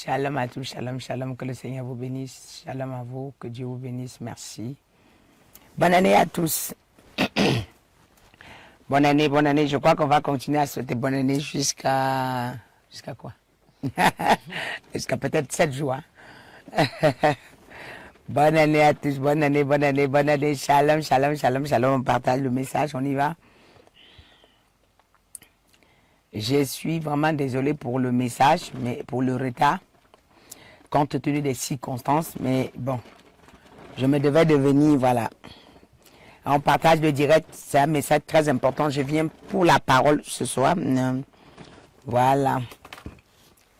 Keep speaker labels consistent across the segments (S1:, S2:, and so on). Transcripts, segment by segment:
S1: Shalom à tous, shalom, shalom, que le Seigneur vous bénisse. Shalom à vous, que Dieu vous bénisse, merci. Bonne année à tous. Bonne année, bonne année. Je crois qu'on va continuer à souhaiter bonne année jusqu'à quoi? Jusqu'à peut-être 7 jours. Bonne année à tous, bonne année, bonne année, bonne année. Shalom, shalom, shalom, shalom. On partage le message, on y va. Je suis vraiment désolé pour le message, mais pour le retard, compte tenu des circonstances, mais bon, je me devais de venir, voilà. On partage le direct, c'est un message très important. Je viens pour la parole ce soir. Voilà,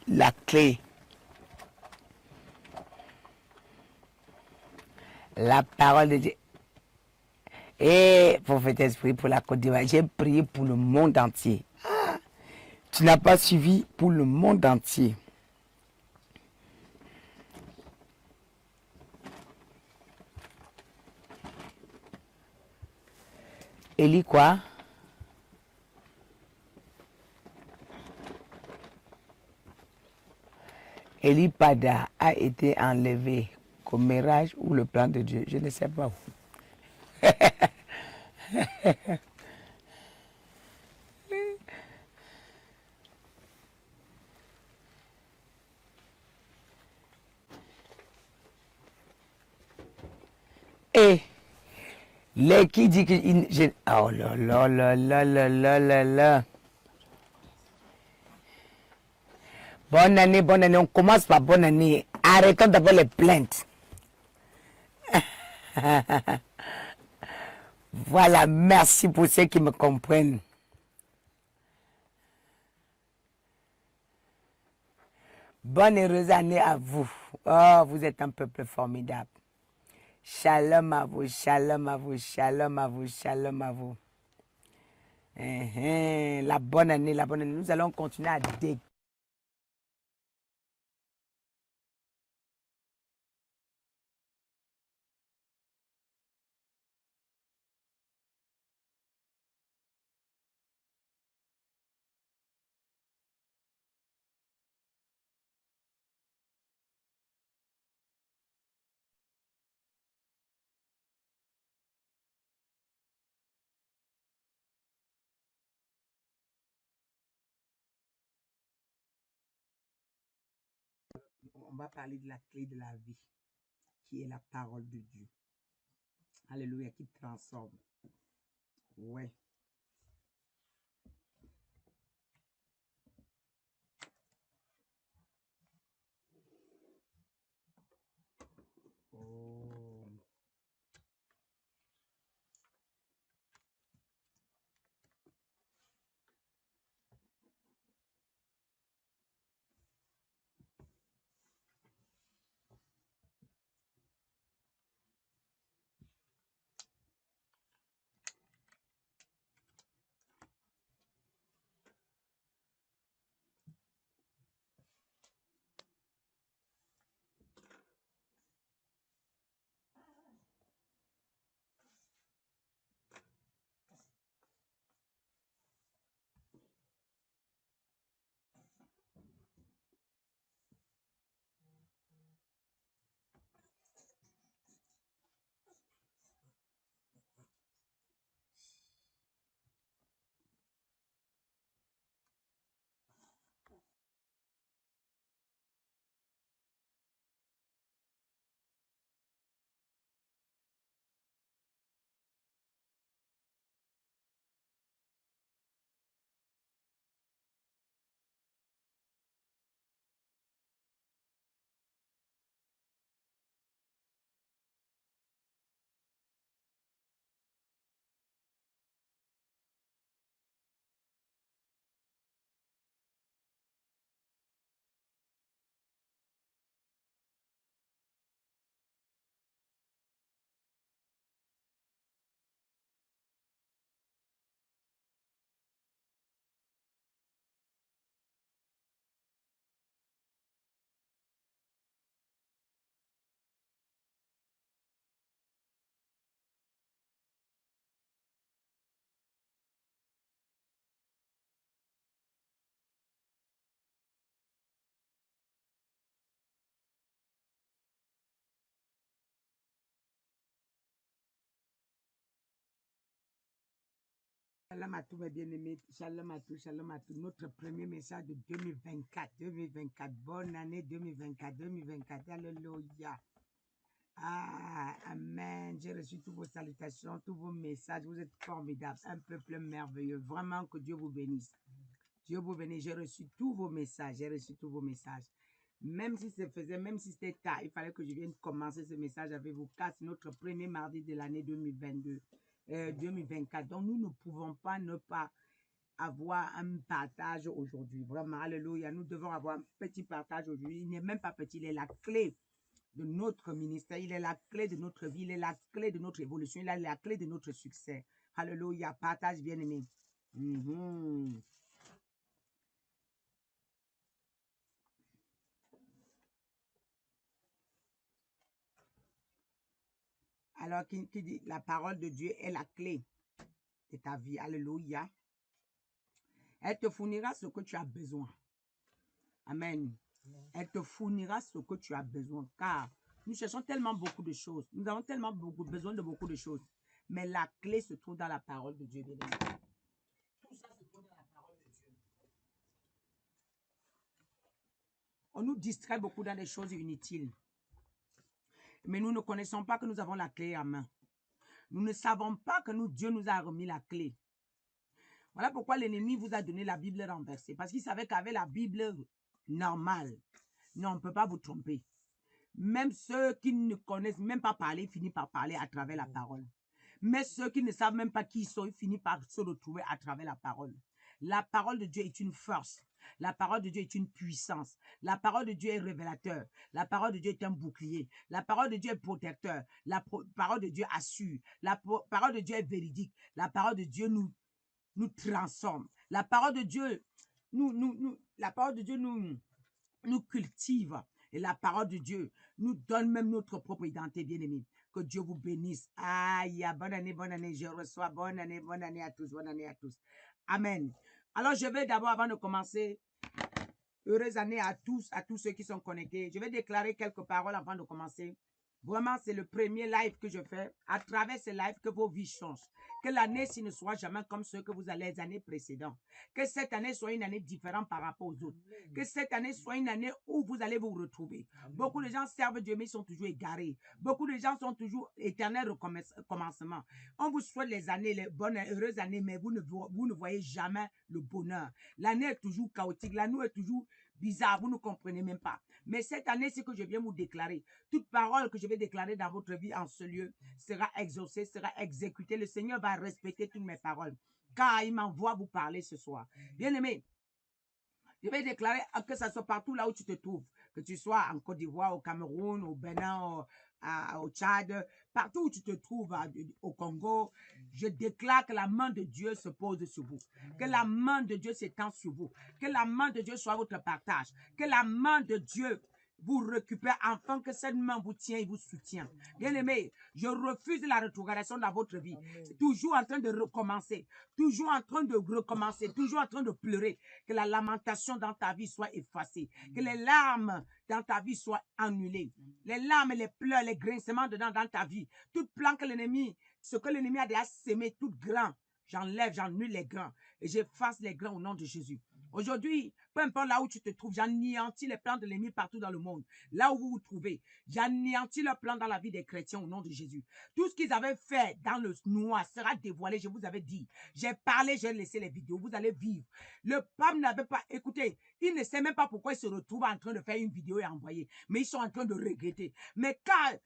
S1: la clé. La parole de Dieu. Et prophète esprit pour la Côte d'Ivoire, j'ai prié pour le monde entier. Ah, tu n'as pas suivi pour le monde entier. Élie quoi? Élie Pada a été enlevé. Commérage ou le plan de Dieu, je ne sais pas où. Et les qui dit que... oh là là là là là là là là. Bonne année, bonne année. On commence par bonne année. Arrêtons d'abord les plaintes. Voilà, merci pour ceux qui me comprennent. Bonne heureuse année à vous. Oh, vous êtes un peuple formidable. Shalom à vous, shalom à vous, shalom à vous, shalom à vous. La bonne année, la bonne année. Nous allons continuer à décrire. On va parler de la clé de la vie, qui est la parole de Dieu. Alléluia, qui transforme. Ouais. Oh. Shalom à tous mes bien-aimés, shalom à tous, shalom à tous. Notre premier message de 2024, bonne année 2024, alléluia. Ah, amen, j'ai reçu toutes vos salutations, tous vos messages, vous êtes formidables, un peuple merveilleux, vraiment que Dieu vous bénisse. Dieu vous bénisse, j'ai reçu tous vos messages, Même si c'était tard, il fallait que je vienne commencer ce message avec vous, car c'est notre premier mardi de l'année 2024. Donc, nous ne pouvons pas ne pas avoir un partage aujourd'hui. Vraiment, alléluia. Nous devons avoir un petit partage aujourd'hui. Il n'est même pas petit, il est la clé de notre ministère. Il est la clé de notre vie. Il est la clé de notre évolution. Il est la clé de notre succès. Alléluia. Partage, bien-aimé. Alors, qui dit, la parole de Dieu est la clé de ta vie. Alléluia. Elle te fournira ce que tu as besoin. Amen. Elle te fournira ce que tu as besoin. Car nous cherchons tellement beaucoup de choses. Nous avons tellement besoin de beaucoup de choses. Mais la clé se trouve dans la parole de Dieu. Tout ça se trouve dans la parole de Dieu. On nous distrait beaucoup dans des choses inutiles. Mais nous ne connaissons pas que nous avons la clé à main. Nous ne savons pas que Dieu nous a remis la clé. Voilà pourquoi l'ennemi vous a donné la Bible renversée. Parce qu'il savait qu'avec la Bible normale, non, on ne peut pas vous tromper. Même ceux qui ne connaissent même pas parler, finissent par parler à travers la parole. Mais ceux qui ne savent même pas qui ils sont, ils finissent par se retrouver à travers la parole. La parole de Dieu est une force. La parole de Dieu est une puissance. La parole de Dieu est révélateur. La parole de Dieu est un bouclier. La parole de Dieu est protecteur. La parole de Dieu assure. La parole de Dieu est véridique. La parole de Dieu nous transforme. La parole de Dieu nous cultive. Et la parole de Dieu nous donne même notre propre identité, bien-aimé. Que Dieu vous bénisse. Aïe, bonne année, je reçois bonne année à tous, bonne année à tous. Amen. Alors, je vais d'abord, avant de commencer, heureuse année à tous ceux qui sont connectés. Je vais déclarer quelques paroles avant de commencer. Vraiment, c'est le premier live que je fais. À travers ce live, que vos vies changent. Que l'année-ci ne soit jamais comme ceux que vous allez les années précédentes. Que cette année soit une année différente par rapport aux autres. Que cette année soit une année où vous allez vous retrouver. Beaucoup de gens servent Dieu, mais ils sont toujours égarés. Beaucoup de gens sont toujours éternels recommencement. On vous souhaite les années, les bonnes, heureuses années, mais vous ne voyez jamais le bonheur. L'année est toujours chaotique. L'année est toujours bizarre, vous ne comprenez même pas. Mais cette année, c'est que je viens vous déclarer. Toute parole que je vais déclarer dans votre vie en ce lieu sera exaucée, sera exécutée. Le Seigneur va respecter toutes mes paroles, car il m'envoie vous parler ce soir. Bien-aimé, je vais déclarer que ça soit partout là où tu te trouves, que tu sois en Côte d'Ivoire, au Cameroun, au Bénin, au Tchad, partout où tu te trouves, au Congo, je déclare que la main de Dieu se pose sur vous, que la main de Dieu s'étend sur vous, que la main de Dieu soit votre partage, que la main de Dieu vous récupère enfin, que cette main vous tient et vous soutient. Bien-aimé, je refuse la rétrogradation dans votre vie. Toujours en train de recommencer, toujours en train de recommencer, toujours en train de pleurer. Que la lamentation dans ta vie soit effacée, que les larmes dans ta vie soient annulées. Les larmes, les pleurs, les grincements dedans dans ta vie. Tout plan que l'ennemi, ce que l'ennemi a déjà sémé, tout grain, j'enlève, j'annule les grains et j'efface les grains au nom de Jésus. Aujourd'hui, peu importe là où tu te trouves, j'anéantis les plans de l'ennemi partout dans le monde. Là où vous vous trouvez, j'anéantis leurs plans dans la vie des chrétiens au nom de Jésus. Tout ce qu'ils avaient fait dans le noir sera dévoilé, je vous avais dit. J'ai parlé, j'ai laissé les vidéos, vous allez vivre. Le pape n'avait pas, écoutez, il ne sait même pas pourquoi il se retrouve en train de faire une vidéo et envoyer. Mais ils sont en train de regretter. Mais quand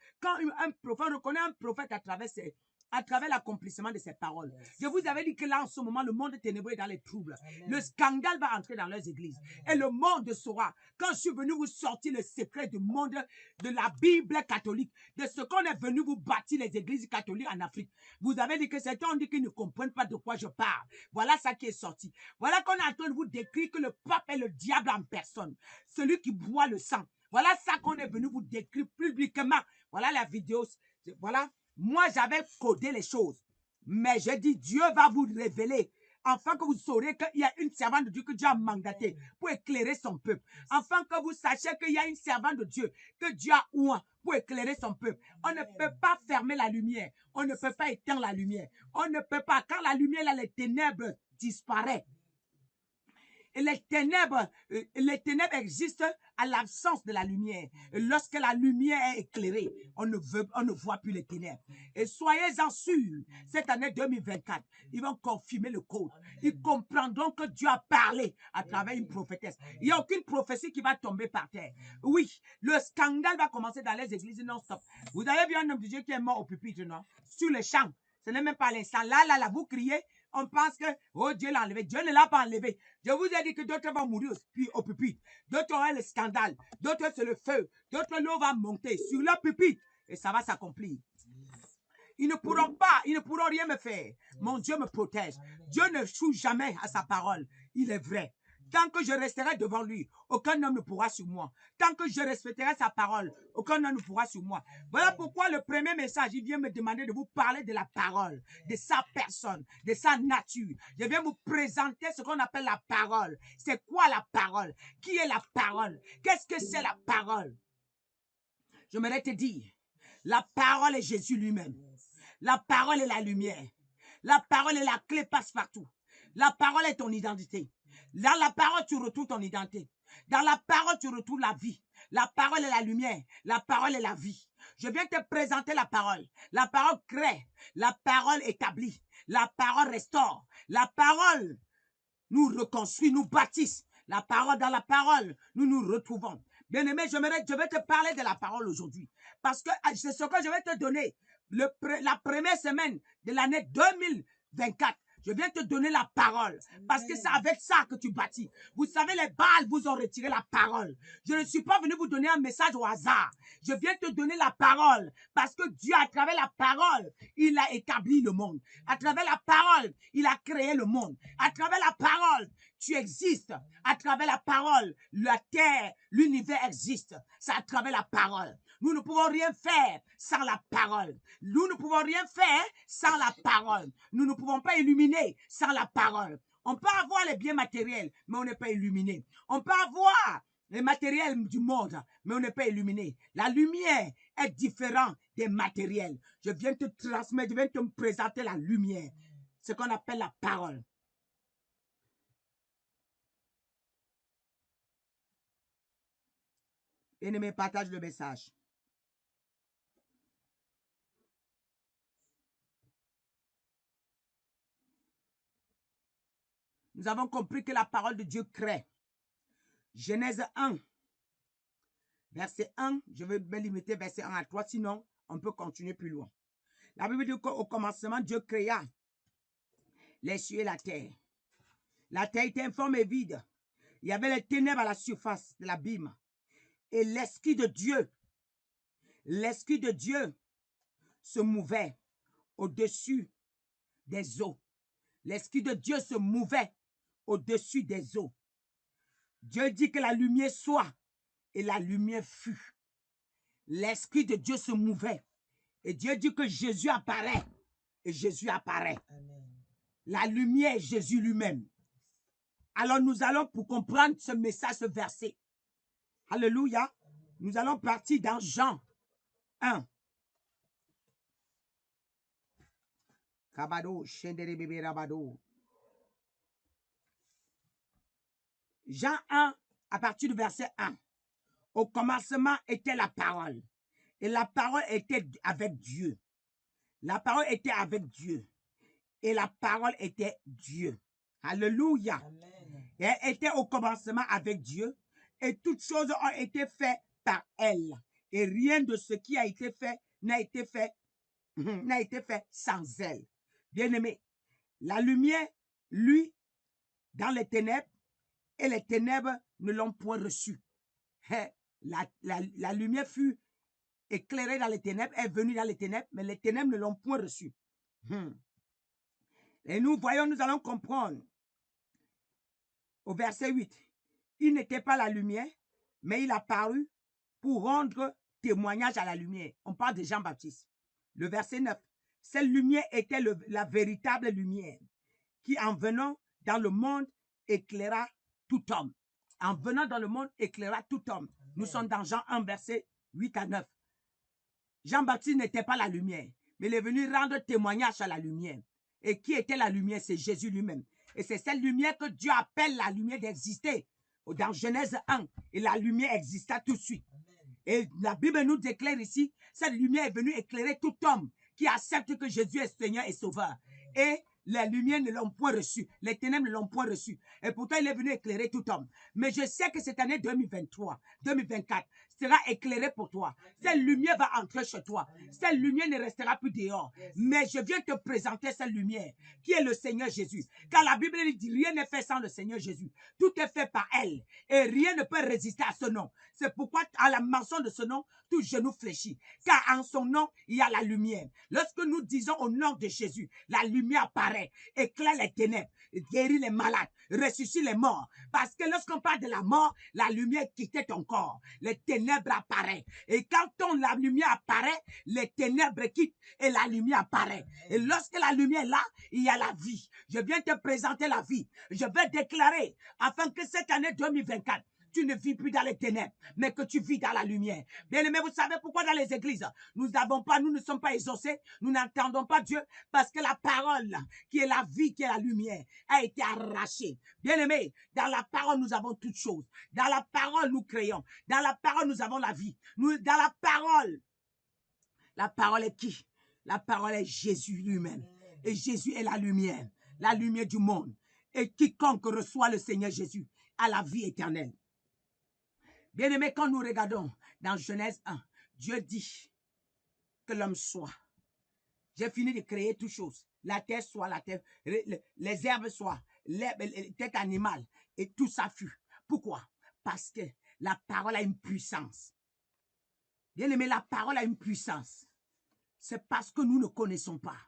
S1: un prophète reconnaît un prophète à travers l'accomplissement de ses paroles. Je vous avais dit que là, en ce moment, le monde ténébreux est dans les troubles. Amen. Le scandale va entrer dans leurs églises. Amen. Et le monde saura, quand je suis venu vous sortir le secret du monde de la Bible catholique, de ce qu'on est venu vous bâtir les églises catholiques en Afrique. Vous avez dit que certains ont dit qu'ils ne comprennent pas de quoi je parle. Voilà ça qui est sorti. Voilà qu'on est en train de vous décrire que le pape est le diable en personne. Celui qui boit le sang. Voilà ça qu'on est venu vous décrire publiquement. Voilà la vidéo. Voilà. Moi, j'avais codé les choses. Mais j'ai dit, Dieu va vous révéler
S2: afin que vous saurez qu'il y a une servante de Dieu que Dieu a mandatée pour éclairer son peuple. Afin que vous sachiez qu'il y a une servante de Dieu que Dieu a oint pour éclairer son peuple. On ne peut pas fermer la lumière. On ne peut pas éteindre la lumière. On ne peut pas. Quand la lumière, là, les ténèbres disparaissent. Et les ténèbres existent à l'absence de la lumière. Et lorsque la lumière est éclairée, on ne voit plus les ténèbres. Et soyez-en sûrs, cette année 2024, ils vont confirmer le code. Ils comprendront que Dieu a parlé à travers une prophétesse. Il n'y a aucune prophétie qui va tomber par terre. Oui, le scandale va commencer dans les églises non-stop. Vous avez vu un homme de Dieu qui est mort au pupitre, non? Sur le champ. Ce n'est même pas l'instant. Là, vous criez. On pense que, oh, Dieu l'a enlevé. Dieu ne l'a pas enlevé. Je vous ai dit que d'autres vont mourir au pupitre. D'autres auront le scandale. D'autres, c'est le feu. D'autres, l'eau va monter sur le pupitre. Et ça va s'accomplir. Ils ne pourront rien me faire. Mon Dieu me protège. Dieu ne choue jamais à sa parole. Il est vrai. Tant que je resterai devant lui, aucun homme ne pourra sur moi. Tant que je respecterai sa parole, aucun homme ne pourra sur moi. Voilà pourquoi le premier message, il vient me demander de vous parler de la parole, de sa personne, de sa nature. Je viens vous présenter ce qu'on appelle la parole. C'est quoi la parole? Qui est la parole? Qu'est-ce que c'est la parole? J'aimerais te dire, la parole est Jésus lui-même. La parole est la lumière. La parole est la clé passe-partout. La parole est ton identité. Dans la parole, tu retrouves ton identité. Dans la parole, tu retrouves la vie. La parole est la lumière. La parole est la vie. Je viens te présenter la parole. La parole crée. La parole établit. La parole restaure. La parole nous reconstruit, nous bâtisse. La parole, dans la parole, nous nous retrouvons. Bien-aimé, je vais te parler de la parole aujourd'hui. Parce que c'est ce que je vais te donner. La première semaine de l'année 2024. Je viens te donner la parole. Parce que c'est avec ça que tu bâtis. Vous savez, les Baals vous ont retiré la parole. Je ne suis pas venu vous donner un message au hasard. Je viens te donner la parole. Parce que Dieu, à travers la parole, il a établi le monde. À travers la parole, il a créé le monde. À travers la parole, tu existes. À travers la parole, la terre, l'univers existe. C'est à travers la parole. Nous ne pouvons rien faire sans la parole. Nous ne pouvons rien faire sans la parole. Nous ne pouvons pas illuminer sans la parole. On peut avoir les biens matériels, mais on n'est pas illuminé. On peut avoir les matériels du monde, mais on n'est pas illuminé. La lumière est différente des matériels. Je viens te transmettre, je viens te présenter la lumière. Ce qu'on appelle la parole. Bien-aimé, partage le message. Nous avons compris que la parole de Dieu crée. Genèse 1, verset 1, je vais me limiter verset 1 à 3, sinon on peut continuer plus loin. La Bible dit qu'au commencement, Dieu créa les cieux et la terre. La terre était informe et vide. Il y avait les ténèbres à la surface de l'abîme. Et l'Esprit de Dieu se mouvait au-dessus des eaux. L'Esprit de Dieu se mouvait au-dessus des eaux. Dieu dit que la lumière soit, et la lumière fut. L'Esprit de Dieu se mouvait. Et Dieu dit que Jésus apparaît, et Jésus apparaît. Amen. La lumière est Jésus lui-même. Alors nous allons, pour comprendre ce message, ce verset, alléluia, nous allons partir dans Jean 1. Jean 1, à partir du verset 1. Au commencement était la parole. Et la parole était avec Dieu. La parole était avec Dieu. Et la parole était Dieu. Alléluia. Amen. Et elle était au commencement avec Dieu. Et toutes choses ont été faites par elle. Et rien de ce qui a été fait n'a été fait sans elle. Bien-aimé, la lumière, lui, dans les ténèbres, et les ténèbres ne l'ont point reçu. La lumière fut éclairée dans les ténèbres, est venue dans les ténèbres, mais les ténèbres ne l'ont point reçu. Et nous voyons, nous allons comprendre au verset 8. Il n'était pas la lumière, mais il a paru pour rendre témoignage à la lumière. On parle de Jean-Baptiste. Le verset 9. Cette lumière était la véritable lumière qui en venant dans le monde éclaira tout homme. En venant dans le monde éclaira tout homme. Nous sommes dans Jean 1, verset 8 à 9. Jean-Baptiste n'était pas la lumière, mais il est venu rendre témoignage à la lumière. Et qui était la lumière? C'est Jésus lui-même. Et c'est cette lumière que Dieu appelle la lumière d'exister. Dans Genèse 1, et la lumière exista tout de suite. Et la Bible nous déclare ici, cette lumière est venue éclairer tout homme qui accepte que Jésus est Seigneur et Sauveur. Et les lumières ne l'ont point reçu, les ténèbres ne l'ont point reçu. Et pourtant, il est venu éclairer tout homme. Mais je sais que cette année 2023, 2024 sera éclairée pour toi. Cette lumière va entrer chez toi. Cette lumière ne restera plus dehors. Mais je viens te présenter cette lumière qui est le Seigneur Jésus. Car la Bible dit, rien n'est fait sans le Seigneur Jésus. Tout est fait par elle. Et rien ne peut résister à ce nom. C'est pourquoi, à la mention de ce nom, tout genou fléchit. Car en son nom, il y a la lumière. Lorsque nous disons au nom de Jésus, la lumière apparaît, éclaire les ténèbres, guérit les malades, ressuscite les morts. Parce que lorsqu'on parle de la mort, la lumière quittait ton corps. Les ténèbres apparaissent. Et quand la lumière apparaît, les ténèbres quittent et la lumière apparaît. Et lorsque la lumière est là, il y a la vie. Je viens te présenter la vie. Je vais déclarer, afin que cette année 2024, tu ne vis plus dans les ténèbres, mais que tu vis dans la lumière. Bien-aimés, vous savez pourquoi dans les églises, nous ne sommes pas exaucés, nous n'entendons pas Dieu, parce que la parole, qui est la vie, qui est la lumière, a été arrachée. Bien-aimés, dans la parole, nous avons toutes choses. Dans la parole, nous créons. Dans la parole, nous avons la vie. Dans la parole est qui? La parole est Jésus lui-même. Et Jésus est la lumière du monde. Et quiconque reçoit le Seigneur Jésus a la vie éternelle. Bien-aimés, quand nous regardons dans Genèse 1, Dieu dit que l'homme soit. J'ai fini de créer toutes choses. La terre soit, la terre, les herbes soient, les têtes animales, et tout ça fut. Pourquoi? Parce que la parole a une puissance. Bien-aimés, la parole a une puissance. C'est parce que nous ne connaissons pas.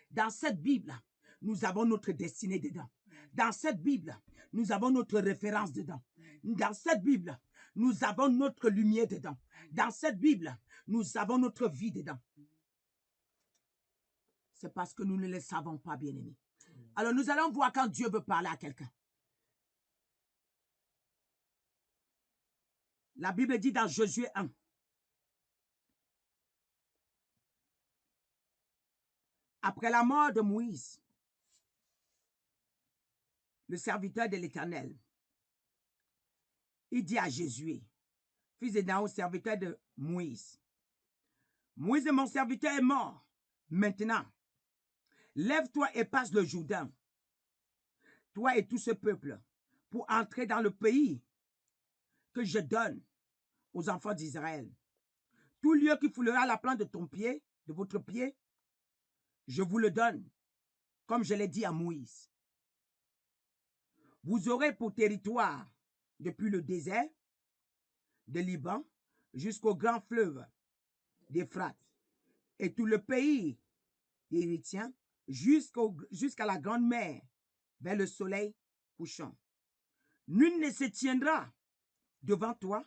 S2: Dans cette Bible, nous avons notre destinée dedans. Dans cette Bible, nous avons notre référence dedans. Dans cette Bible, nous avons notre lumière dedans. Dans cette Bible, nous avons notre vie dedans. C'est parce que nous ne le savons pas, bien-aimés. Alors, nous allons voir quand Dieu veut parler à quelqu'un. La Bible dit dans Josué 1. Après la mort de Moïse, le serviteur de l'Éternel, il dit à Josué, fils de Naon, serviteur de Moïse, Moïse, mon serviteur, est mort. Maintenant, lève-toi et passe le Jourdain, toi et tout ce peuple, pour entrer dans le pays que je donne aux enfants d'Israël. Tout lieu qui foulera la plante de ton pied, de votre pied, je vous le donne, comme je l'ai dit à Moïse. Vous aurez pour territoire, depuis le désert de Liban jusqu'au grand fleuve d'Euphrate, et tout le pays des Hérithiens jusqu'à la grande mer, vers le soleil couchant. Nul ne se tiendra devant toi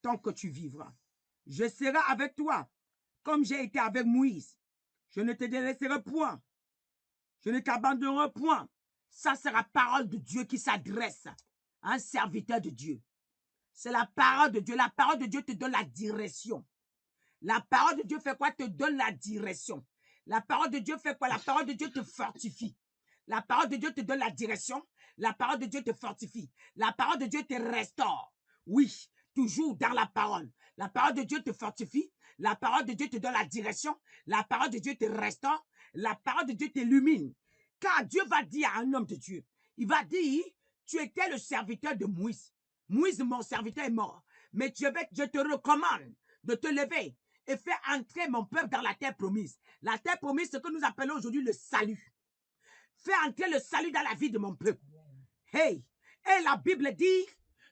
S2: tant que tu vivras. Je serai avec toi, comme j'ai été avec Moïse. Je ne te délaisserai point. Je ne t'abandonnerai point. Ça, c'est la parole de Dieu qui s'adresse à un serviteur de Dieu. C'est la parole de Dieu. La parole de Dieu te donne la direction. La parole de Dieu fait quoi? Te donne la direction. La parole de Dieu fait quoi? La parole de Dieu te fortifie. La parole de Dieu te donne la direction. La parole de Dieu te fortifie. La parole de Dieu te restaure. Oui, toujours dans la parole. La parole de Dieu te fortifie. La parole de Dieu te donne la direction. La parole de Dieu te restaure. La parole de Dieu t'illumine. Car Dieu va dire à un homme de Dieu, il va dire, tu étais le serviteur de Moïse. Moïse, mon serviteur, est mort. Mais je te recommande de te lever et faire entrer mon peuple dans la terre promise. La terre promise, c'est ce que nous appelons aujourd'hui le salut. Fais entrer le salut dans la vie de mon peuple. Hey! Et la Bible dit,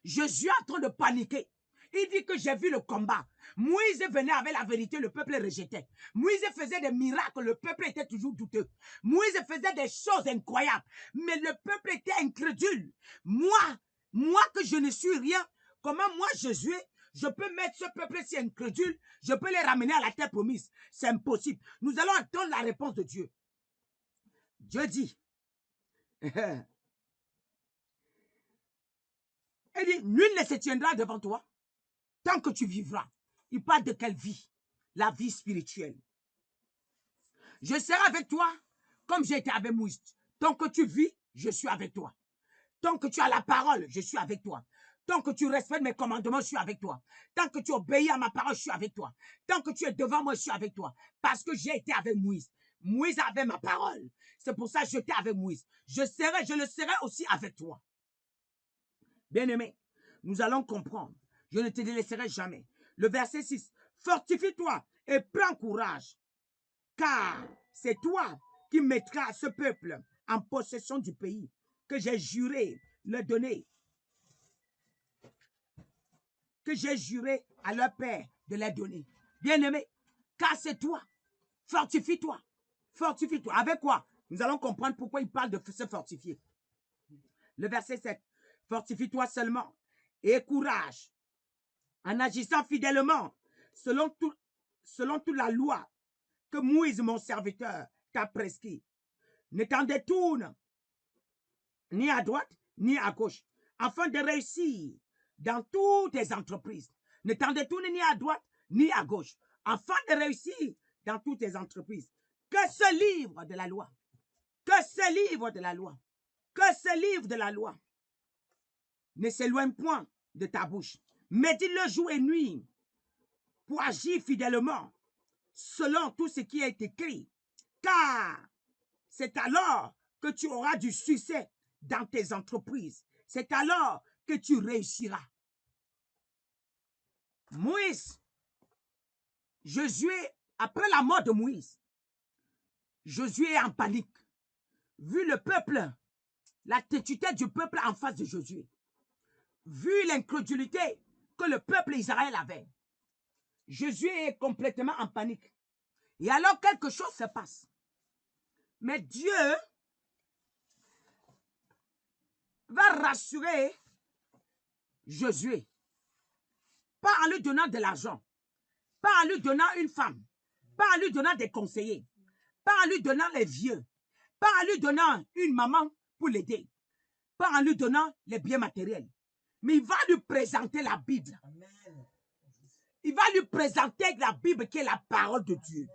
S2: Jésus est en train de paniquer. Il dit que j'ai vu le combat. Moïse venait avec la vérité, le peuple rejetait. Moïse faisait des miracles, le peuple était toujours douteux. Moïse faisait des choses incroyables, mais le peuple était incrédule. Moi que je ne suis rien, comment moi Jésus, je peux mettre ce peuple si incrédule, je peux les ramener à la terre promise? C'est impossible. Nous allons attendre la réponse de Dieu. Dieu dit, Elle dit, nul ne se tiendra devant toi tant que tu vivras. Il parle de quelle vie? La vie spirituelle. Je serai avec toi comme j'ai été avec Moïse. Tant que tu vis, je suis avec toi. Tant que tu as la parole, je suis avec toi. Tant que tu respectes mes commandements, je suis avec toi. Tant que tu obéis à ma parole, je suis avec toi. Tant que tu es devant moi, je suis avec toi. Parce que j'ai été avec Moïse. Moïse avait ma parole. C'est pour ça que j'étais avec Moïse. Je le serai aussi avec toi. Bien-aimé, nous allons comprendre. Je ne te délaisserai jamais. Le verset 6. Fortifie-toi et prends courage, car c'est toi qui mettras ce peuple en possession du pays que j'ai juré leur donner, que j'ai juré à leur père de leur donner. Bien-aimé, car c'est toi. Fortifie-toi. Fortifie-toi. Avec quoi? Nous allons comprendre pourquoi il parle de se fortifier. Le verset 7. Fortifie-toi seulement et courage en agissant fidèlement selon toute la loi que Moïse, mon serviteur, t'a prescrit. Ne t'en détourne ni à droite ni à gauche, afin de réussir dans toutes tes entreprises. Ne t'en détourne ni à droite ni à gauche, afin de réussir dans toutes tes entreprises. Que ce livre de la loi, que ce livre de la loi, que ce livre de la loi ne s'éloigne point de ta bouche. Médite-le jour et nuit pour agir fidèlement selon tout ce qui est écrit, car c'est alors que tu auras du succès dans tes entreprises. C'est alors que tu réussiras. Moïse, Josué, après la mort de Moïse, Josué est en panique. Vu le peuple, la têtitude du peuple en face de Josué, vu l'incrédulité que le peuple Israël avait, Josué est complètement en panique. Et alors quelque chose se passe. Mais Dieu va rassurer Josué. Pas en lui donnant de l'argent, pas en lui donnant une femme, pas en lui donnant des conseillers, pas en lui donnant les vieux, pas en lui donnant une maman pour l'aider, pas en lui donnant les biens matériels. Mais il va lui présenter la Bible. Il va lui présenter la Bible qui est la parole de Dieu.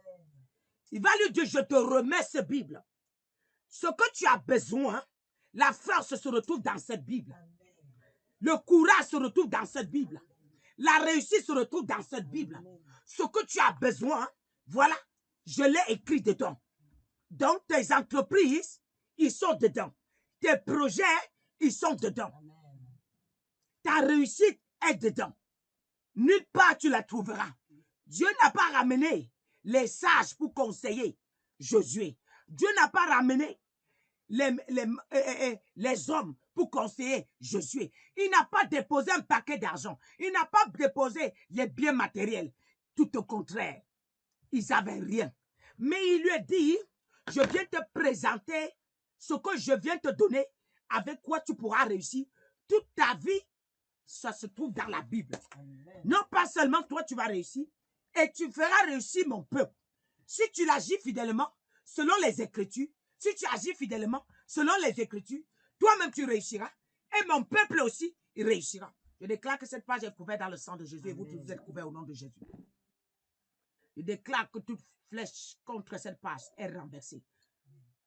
S2: Il va lui dire, je te remets cette Bible. Ce que tu as besoin, la force se retrouve dans cette Bible. Le courage se retrouve dans cette Bible. La réussite se retrouve dans cette Bible. Ce que tu as besoin, voilà, je l'ai écrit dedans. Donc, tes entreprises, ils sont dedans. Tes projets, ils sont dedans. Ta réussite est dedans. Nulle part tu la trouveras. Dieu n'a pas ramené les sages pour conseiller Josué. Dieu n'a pas ramené les hommes pour conseiller Josué. Il n'a pas déposé un paquet d'argent. Il n'a pas déposé les biens matériels. Tout au contraire, ils n'avaient rien. Mais il lui a dit, je viens te présenter ce que je viens te donner, avec quoi tu pourras réussir. Toute ta vie, ça se trouve dans la Bible. Amen. Non pas seulement toi, tu vas réussir, et tu feras réussir mon peuple. Si tu l'agis fidèlement, selon les Écritures, si tu agis fidèlement, selon les Écritures, toi-même tu réussiras, et mon peuple aussi, il réussira. Je déclare que cette page est couverte dans le sang de Jésus, et vous tous vous êtes couverts au nom de Jésus. Je déclare que toute flèche contre cette page est renversée,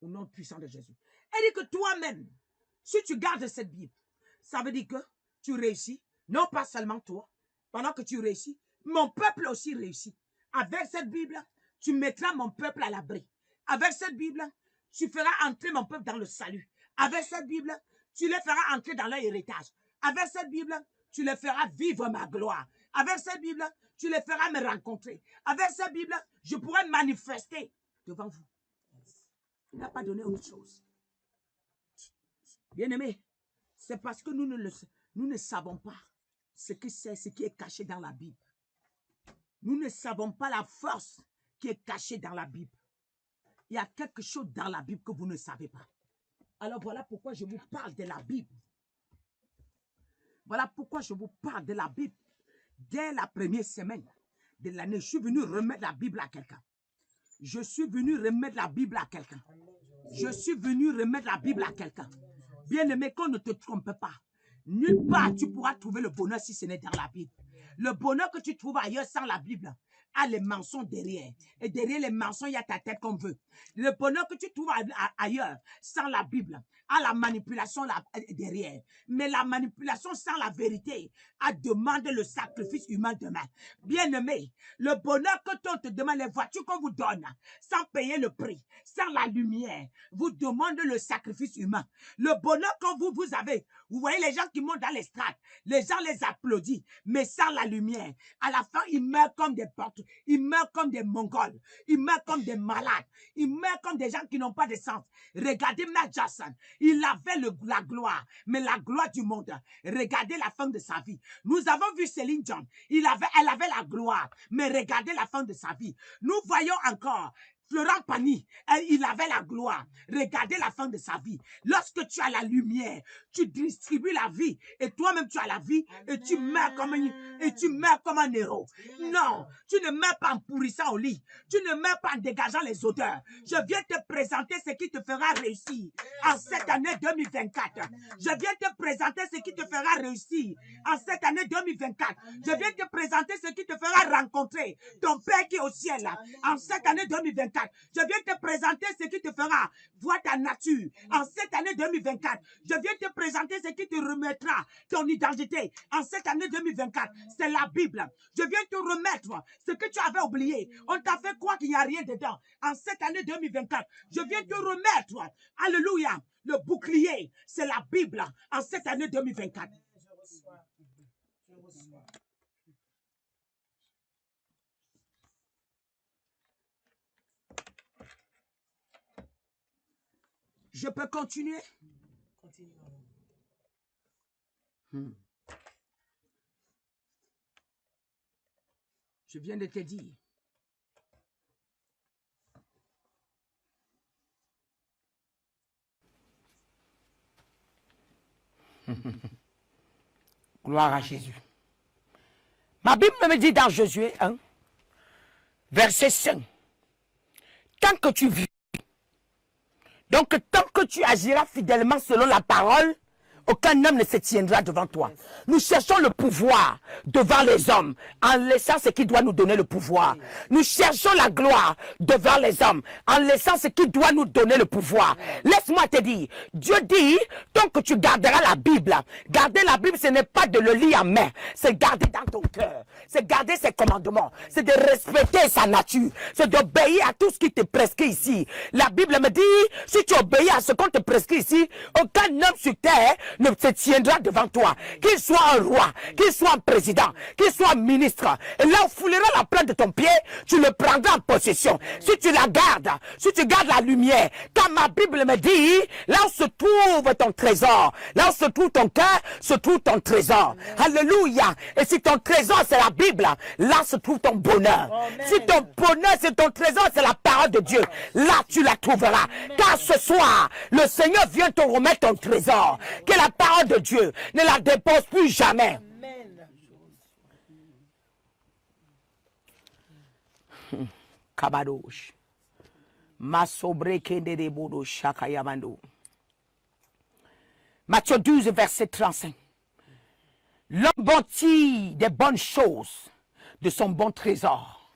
S2: au nom puissant de Jésus. Elle dit que toi-même, si tu gardes cette Bible, ça veut dire que tu réussis, non pas seulement toi, pendant que tu réussis, mon peuple aussi réussit. Avec cette Bible, tu mettras mon peuple à l'abri. Avec cette Bible, tu feras entrer mon peuple dans le salut. Avec cette Bible, tu les feras entrer dans leur héritage. Avec cette Bible, tu les feras vivre ma gloire. Avec cette Bible, tu les feras me rencontrer. Avec cette Bible, je pourrai manifester devant vous. Il n'a pas donné autre chose. Bien-aimé, c'est parce que nous ne savons pas ce qui est caché dans la Bible. Nous ne savons pas la force qui est cachée dans la Bible. Il y a quelque chose dans la Bible que vous ne savez pas. Alors voilà pourquoi je vous parle de la Bible. Voilà pourquoi je vous parle de la Bible. Dès la première semaine de l'année, je suis venu remettre la Bible à quelqu'un. Je suis venu remettre la Bible à quelqu'un. Je suis venu remettre la Bible à quelqu'un. Bien-aimé, qu'on ne te trompe pas. Nulle part tu pourras trouver le bonheur si ce n'est dans la Bible. Le bonheur que tu trouves ailleurs sans la Bible a les mensonges derrière. Et derrière les mensonges, il y a ta tête qu'on veut. Le bonheur que tu trouves ailleurs sans la Bible a la manipulation derrière. Mais la manipulation sans la vérité a demandé le sacrifice humain demain. Bien-aimé, le bonheur que on te demande, les voitures qu'on vous donne, sans payer le prix, sans la lumière, vous demande le sacrifice humain. Le bonheur que vous avez, vous voyez les gens qui montent dans les strates, les gens les applaudissent, mais sans la lumière. À la fin, ils meurent comme des portes, ils meurent comme des Mongols, ils meurent comme des malades, ils meurent comme des gens qui n'ont pas de sens. Regardez Matt Jackson, il avait la gloire, mais la gloire du monde. Regardez la fin de sa vie. Nous avons vu Céline Dion, elle avait la gloire, mais regardez la fin de sa vie. Nous voyons encore Florent Pagny, il avait la gloire. Regardez la fin de sa vie. Lorsque tu as la lumière, tu distribues la vie. Et toi-même, tu as la vie. Et tu meurs comme un héros. Non, tu ne meurs pas en pourrissant au lit. Tu ne meurs pas en dégageant les odeurs. Je viens te présenter ce qui te fera réussir en cette année 2024. Je viens te présenter ce qui te fera réussir en cette année 2024. Je viens te présenter ce qui te fera rencontrer ton Père qui est au ciel en cette année 2024. Je viens te présenter ce qui te fera voir ta nature en cette année 2024. Je viens te présenter ce qui te remettra ton identité en cette année 2024. C'est la Bible. Je viens te remettre ce que tu avais oublié. On t'a fait croire qu'il n'y a rien dedans. En cette année 2024, je viens te remettre, alléluia, le bouclier. C'est la Bible en cette année 2024. Je peux continuer? Je viens de te dire.
S1: Gloire à Jésus. Ma Bible me dit dans Josué 1, verset 5, tant que tu vis, donc tant que tu agiras fidèlement selon la parole, aucun homme ne se tiendra devant toi. Nous cherchons le pouvoir devant les hommes en laissant ce qui doit nous donner le pouvoir. Nous cherchons la gloire devant les hommes en laissant ce qui doit nous donner le pouvoir. Laisse-moi te dire, Dieu dit, tant que tu garderas la Bible, garder la Bible, ce n'est pas de le lire en main, c'est garder dans ton cœur, c'est garder ses commandements, c'est de respecter sa nature, c'est d'obéir à tout ce qui te prescrit ici. La Bible me dit, si tu obéis à ce qu'on te prescrit ici, aucun homme sur terre ne se tiendra devant toi, qu'il soit un roi, qu'il soit un président, qu'il soit un ministre. Et là, on foulera la plante de ton pied, tu le prendras en possession. Si tu la gardes, si tu gardes la lumière, quand ma Bible me dit, là où se trouve ton trésor, là où se trouve ton cœur, se trouve ton trésor. Alléluia. Et si ton trésor, c'est la Bible, là se trouve ton bonheur. Amen. Si ton bonheur, c'est ton trésor, c'est la parole de Dieu, là tu la trouveras. Amen. Car ce soir, le Seigneur vient te remettre ton trésor. Que la parole de Dieu ne la dépose plus jamais. Kabadosh. Matthieu 12, verset 35. L'homme bon tire des bonnes choses de son bon trésor.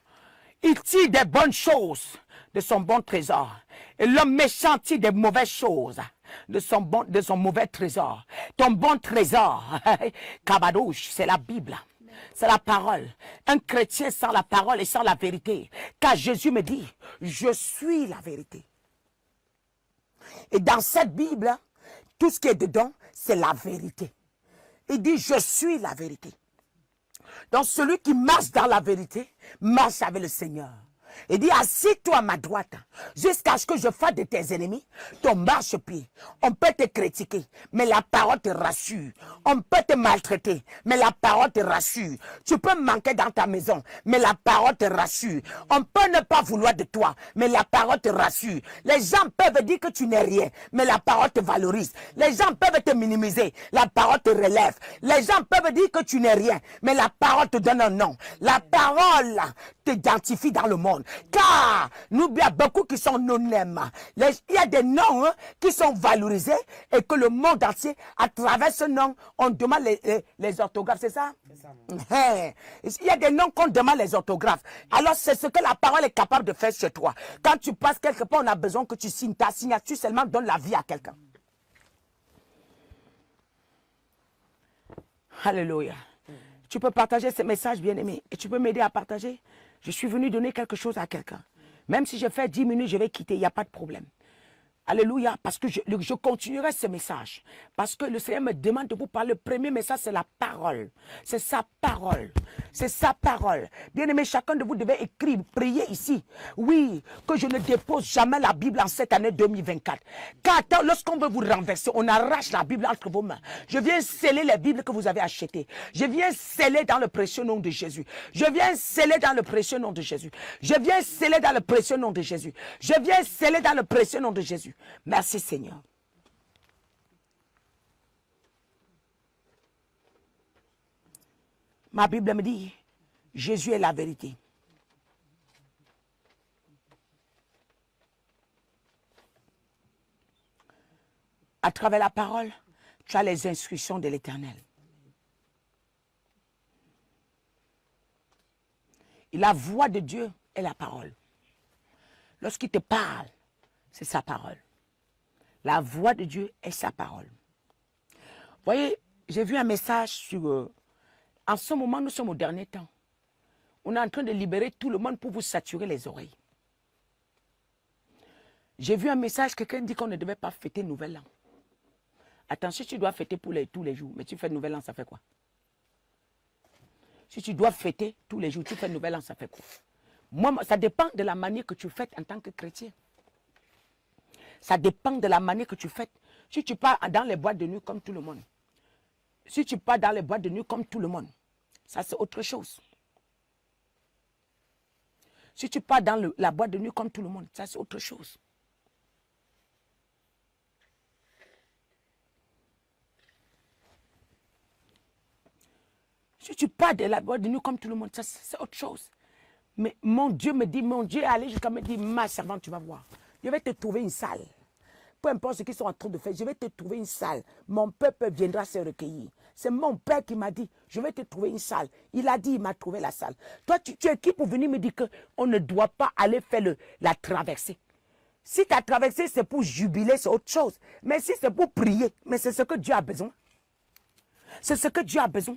S1: Il tire des bonnes choses de son bon trésor. Et l'homme méchant tire des mauvaises choses de son mauvais trésor. Ton bon trésor, Kabadouche, c'est la Bible. C'est la parole. Un chrétien sans la parole et sans la vérité. Car Jésus me dit, je suis la vérité. Et dans cette Bible, tout ce qui est dedans, c'est la vérité. Il dit, je suis la vérité. Donc celui qui marche dans la vérité, marche avec le Seigneur. Il dit, assis-toi à ma droite, jusqu'à ce que je fasse de tes ennemis ton marchepied. On peut te critiquer, mais la parole te rassure. On peut te maltraiter, mais la parole te rassure. Tu peux manquer dans ta maison, mais la parole te rassure. On peut ne pas vouloir de toi, mais la parole te rassure. Les gens peuvent dire que tu n'es rien, mais la parole te valorise. Les gens peuvent te minimiser, la parole te relève. Les gens peuvent dire que tu n'es rien, mais la parole te donne un nom. La parole t'identifie dans le monde. Car, n'oublie pas, beaucoup qui sont anonymes. Il y a des noms qui sont valorisés et que le monde entier, à travers ce nom, on demande les orthographes, c'est ça? Il y a des noms qu'on demande les orthographes. Alors, c'est ce que la parole est capable de faire chez toi. Quand tu passes quelque part, on a besoin que tu signes. Ta signature seulement donne la vie à quelqu'un. Alléluia. Tu peux partager ce message, bien-aimé. Et tu peux m'aider à partager. Je suis venu donner quelque chose à quelqu'un. Même si je fais 10 minutes, je vais quitter. Il n'y a pas de problème. Alléluia, parce que je continuerai ce message. Parce que le Seigneur me demande de vous parler. Le premier message, c'est la parole. C'est sa parole. C'est sa parole. Bien-aimé, chacun de vous devait écrire, prier ici. Oui, que je ne dépose jamais la Bible en cette année 2024. Car lorsqu'on veut vous renverser, on arrache la Bible entre vos mains. Je viens sceller les Bibles que vous avez achetées. Je viens sceller dans le précieux nom de Jésus. Je viens sceller dans le précieux nom de Jésus. Je viens sceller dans le précieux nom de Jésus. Je viens sceller dans le précieux nom de Jésus. Merci Seigneur. Ma Bible me dit, Jésus est la vérité. À travers la parole, tu as les instructions de l'Éternel. Et la voix de Dieu est la parole. Lorsqu'il te parle, c'est sa parole. La voix de Dieu est sa parole. Vous voyez, j'ai vu un message sur... en ce moment, nous sommes au dernier temps. On est en train de libérer tout le monde pour vous saturer les oreilles. J'ai vu un message, quelqu'un dit qu'on ne devait pas fêter Nouvel An. Attention, si tu dois fêter tous les jours, mais tu fais Nouvel An, ça fait quoi? Si tu dois fêter tous les jours, tu fais Nouvel An, ça fait quoi? Moi, ça dépend de la manière que tu fêtes en tant que chrétien. Ça dépend de la manière que tu fêtes. Si tu pars dans les boîtes de nuit comme tout le monde, si tu pars dans les boîtes de nuit comme tout le monde, ça c'est autre chose. Si tu pars dans la boîte de nuit comme tout le monde, ça c'est autre chose. Si tu pars de la boîte de nuit comme tout le monde, ça c'est autre chose. Mais mon Dieu me dit, mon Dieu est allé jusqu'à me dire, ma servante, tu vas voir. Je vais te trouver une salle. Peu importe ce qu'ils sont en train de faire, je vais te trouver une salle. Mon peuple viendra se recueillir. C'est mon père qui m'a dit, je vais te trouver une salle. Il a dit, il m'a trouvé la salle. Toi, tu es qui pour venir me dire qu'on ne doit pas aller faire la traversée? Si ta traversée, c'est pour jubiler, c'est autre chose. Mais si c'est pour prier, mais c'est ce que Dieu a besoin. C'est ce que Dieu a besoin.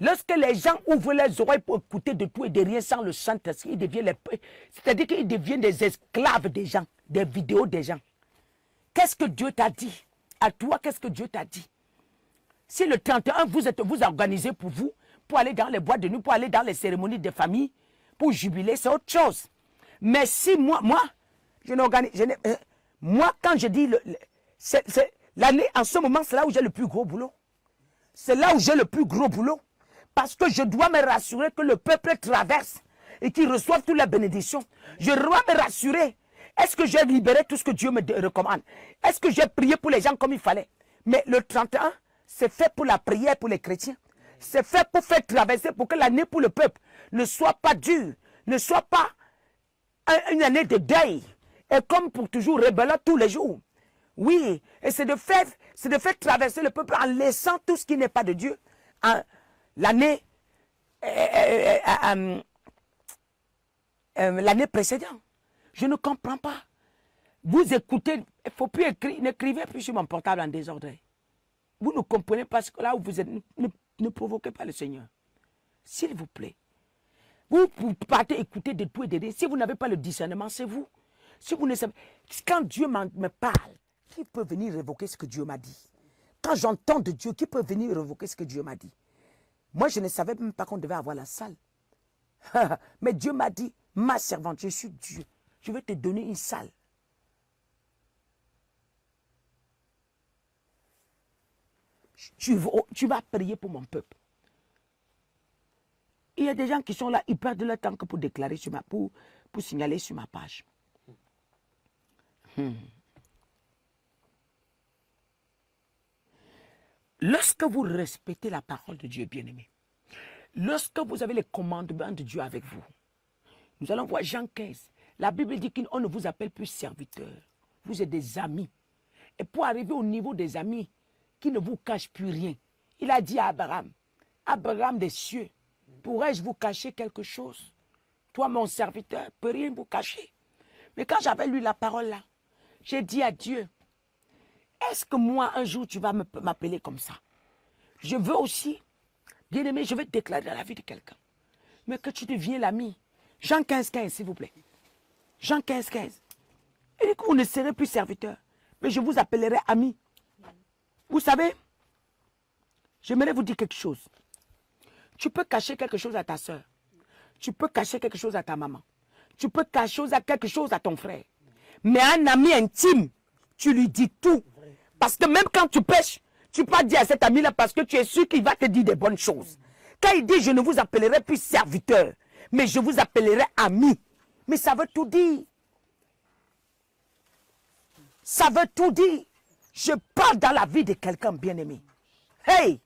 S1: Lorsque les gens ouvrent les oreilles pour écouter de tout et de rien sans le Saint-Esprit, c'est-à-dire qu'ils deviennent des esclaves des gens, des vidéos des gens. Qu'est-ce que Dieu t'a dit? À toi, qu'est-ce que Dieu t'a dit? Si le 31, vous organisez pour vous, pour aller dans les boîtes de nuit, pour aller dans les cérémonies de famille, pour jubiler, c'est autre chose. Mais si moi, je n'organise... moi, quand je dis... l'année, en ce moment, c'est là où j'ai le plus gros boulot. C'est là où j'ai le plus gros boulot. Parce que je dois me rassurer que le peuple traverse et qu'il reçoive toutes les bénédictions. Je dois me rassurer. Est-ce que j'ai libéré tout ce que Dieu me recommande? Est-ce que j'ai prié pour les gens comme il fallait? Mais le 31, c'est fait pour la prière pour les chrétiens. C'est fait pour faire traverser, pour que l'année pour le peuple ne soit pas dure, ne soit pas une année de deuil. Et comme pour toujours, rebeller tous les jours. Oui, et c'est de faire traverser le peuple en laissant tout ce qui n'est pas de Dieu. L'année précédente. Je ne comprends pas. Vous écoutez, il ne faut plus écrire, n'écrivez plus sur mon portable en désordre. Vous ne comprenez pas ce que là où vous êtes. Ne provoquez pas le Seigneur. S'il vous plaît. Vous partez écouter de tout et de rien. Si vous n'avez pas le discernement, c'est vous. Si vous ne savez, quand Dieu me parle, qui peut venir révoquer ce que Dieu m'a dit? Quand j'entends de Dieu, qui peut venir révoquer ce que Dieu m'a dit? Moi, je ne savais même pas qu'on devait avoir la salle. Mais Dieu m'a dit, ma servante, je suis Dieu. Je vais te donner une salle. Tu vas prier pour mon peuple. Il y a des gens qui sont là, ils perdent leur temps que pour déclarer pour signaler sur ma page. Lorsque vous respectez la parole de Dieu, bien-aimé, Lorsque vous avez les commandements de Dieu avec vous, nous allons voir Jean 15. La Bible dit qu'on ne vous appelle plus serviteur. Vous êtes des amis. Et pour arriver au niveau des amis qui ne vous cachent plus rien, il a dit à Abraham, Abraham des cieux, pourrais-je vous cacher quelque chose? Toi, mon serviteur, ne peux rien vous cacher. Mais quand j'avais lu la parole là, j'ai dit à Dieu, est-ce que moi, un jour, tu vas m'appeler comme ça? Je veux aussi, bien aimé, je vais te déclarer dans la vie de quelqu'un. Mais que tu deviens l'ami. Jean 15, 15, s'il vous plaît. Jean 15, 15. Il dit que vous ne serez plus serviteur, mais je vous appellerai ami. Vous savez, j'aimerais vous dire quelque chose. Tu peux cacher quelque chose à ta soeur. Tu peux cacher quelque chose à ta maman. Tu peux cacher quelque chose à ton frère. Mais un ami intime, tu lui dis tout. Parce que même quand tu pêches, tu peux pas dire à cet ami-là parce que tu es sûr qu'il va te dire des bonnes choses. Quand il dit, je ne vous appellerai plus serviteur, mais je vous appellerai ami. Mais ça veut tout dire. Ça veut tout dire. Je parle dans la vie de quelqu'un bien-aimé. Hey!